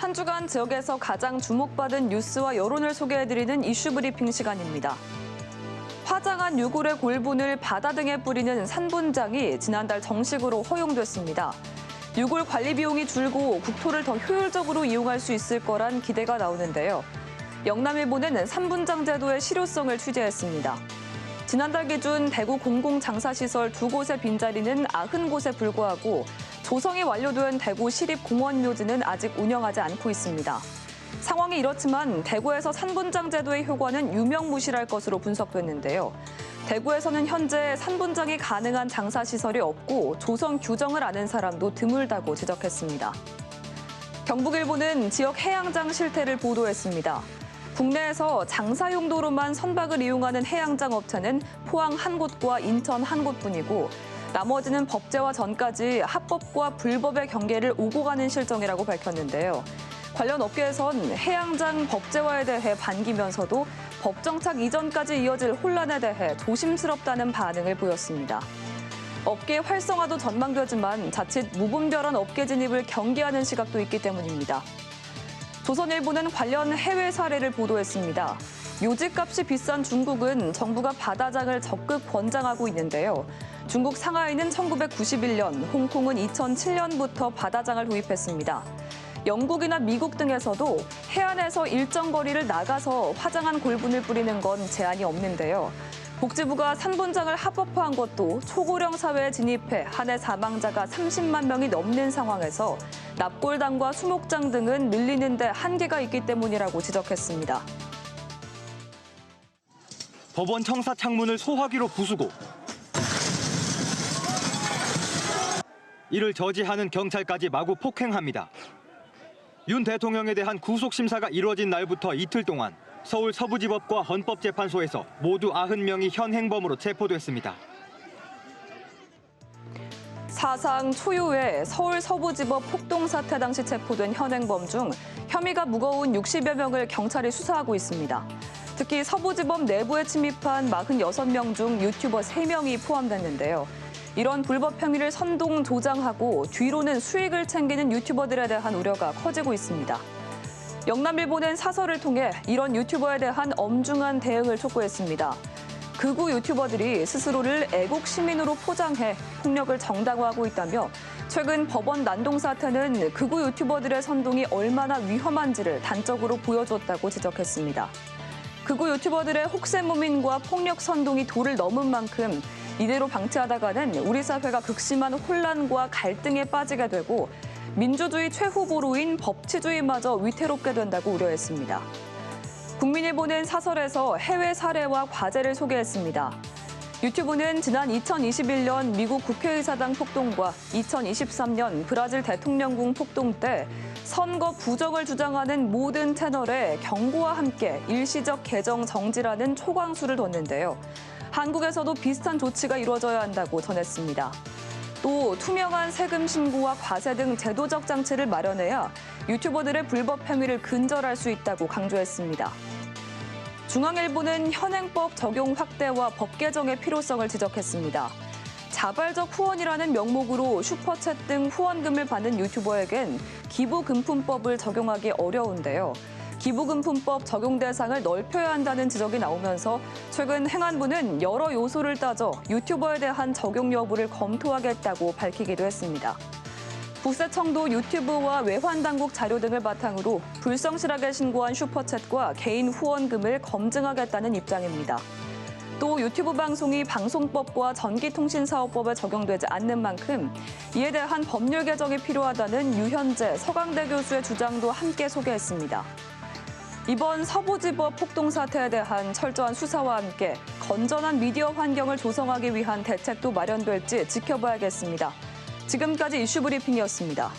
한 주간 지역에서 가장 주목받은 뉴스와 여론을 소개해드리는 이슈 브리핑 시간입니다. 화장한 유골의 골분을 바다 등에 뿌리는 산분장이 지난달 정식으로 허용됐습니다. 유골 관리 비용이 줄고 국토를 더 효율적으로 이용할 수 있을 거란 기대가 나오는데요. 영남일보는 산분장 제도의 실효성을 취재했습니다. 지난달 기준 대구 공공장사시설 2곳의 빈자리는 90곳에 불과하고 조성이 완료된 대구 시립공원묘지는 아직 운영하지 않고 있습니다. 상황이 이렇지만 대구에서 산분장 제도의 효과는 유명무실할 것으로 분석됐는데요. 대구에서는 현재 산분장이 가능한 장사시설이 없고 조성 규정을 아는 사람도 드물다고 지적했습니다. 경북일보는 지역 해양장 실태를 보도했습니다. 국내에서 장사 용도로만 선박을 이용하는 해양장 업체는 포항 한 곳과 인천 한 곳뿐이고 나머지는 법제화 전까지 합법과 불법의 경계를 오고 가는 실정이라고 밝혔는데요. 관련 업계에선 해양장 법제화에 대해 반기면서도 법정착 이전까지 이어질 혼란에 대해 조심스럽다는 반응을 보였습니다. 업계 활성화도 전망되지만 자칫 무분별한 업계 진입을 경계하는 시각도 있기 때문입니다. 조선일보는 관련 해외 사례를 보도했습니다. 묘지값이 비싼 중국은 정부가 바다장을 적극 권장하고 있는데요. 중국 상하이는 1991년, 홍콩은 2007년부터 바다장을 도입했습니다. 영국이나 미국 등에서도 해안에서 일정 거리를 나가서 화장한 골분을 뿌리는 건 제한이 없는데요. 복지부가 산분장을 합법화한 것도 초고령 사회에 진입해 한 해 사망자가 30만 명이 넘는 상황에서 납골당과 수목장 등은 늘리는 데 한계가 있기 때문이라고 지적했습니다. 법원 청사 창문을 소화기로 부수고 이를 저지하는 경찰까지 마구 폭행합니다. 윤 대통령에 대한 구속심사가 이루어진 날부터 이틀 동안 서울 서부지법과 헌법재판소에서 모두 90명이 현행범으로 체포됐습니다. 사상 초유의 서울 서부지법 폭동 사태 당시 체포된 현행범 중 혐의가 무거운 60여 명을 경찰이 수사하고 있습니다. 특히 서부지법 내부에 침입한 46명 중 유튜버 3명이 포함됐는데요. 이런 불법 행위를 선동 조장하고 뒤로는 수익을 챙기는 유튜버들에 대한 우려가 커지고 있습니다. 영남일보는 사설을 통해 이런 유튜버에 대한 엄중한 대응을 촉구했습니다. 극우 유튜버들이 스스로를 애국 시민으로 포장해 폭력을 정당화하고 있다며 최근 법원 난동 사태는 극우 유튜버들의 선동이 얼마나 위험한지를 단적으로 보여줬다고 지적했습니다. 극우 유튜버들의 혹세무민과 폭력 선동이 도를 넘은 만큼 이대로 방치하다가는 우리 사회가 극심한 혼란과 갈등에 빠지게 되고 민주주의 최후보루인 법치주의마저 위태롭게 된다고 우려했습니다. 국민일보는 사설에서 해외 사례와 과제를 소개했습니다. 유튜브는 지난 2021년 미국 국회의사당 폭동과 2023년 브라질 대통령궁 폭동 때 선거 부정을 주장하는 모든 채널에 경고와 함께 일시적 계정 정지라는 초광수를 뒀는데요. 한국에서도 비슷한 조치가 이루어져야 한다고 전했습니다. 또 투명한 세금 신고와 과세 등 제도적 장치를 마련해야 유튜버들의 불법 행위를 근절할 수 있다고 강조했습니다. 중앙일보는 현행법 적용 확대와 법 개정의 필요성을 지적했습니다. 자발적 후원이라는 명목으로 슈퍼챗 등 후원금을 받는 유튜버에겐 기부금품법을 적용하기 어려운데요. 기부금품법 적용 대상을 넓혀야 한다는 지적이 나오면서 최근 행안부는 여러 요소를 따져 유튜버에 대한 적용 여부를 검토하겠다고 밝히기도 했습니다. 국세청도 유튜브와 외환당국 자료 등을 바탕으로 불성실하게 신고한 슈퍼챗과 개인 후원금을 검증하겠다는 입장입니다. 또 유튜브 방송이 방송법과 전기통신사업법에 적용되지 않는 만큼 이에 대한 법률 개정이 필요하다는 유현재 서강대 교수의 주장도 함께 소개했습니다. 이번 서부지법 폭동 사태에 대한 철저한 수사와 함께 건전한 미디어 환경을 조성하기 위한 대책도 마련될지 지켜봐야겠습니다. 지금까지 이슈 브리핑이었습니다.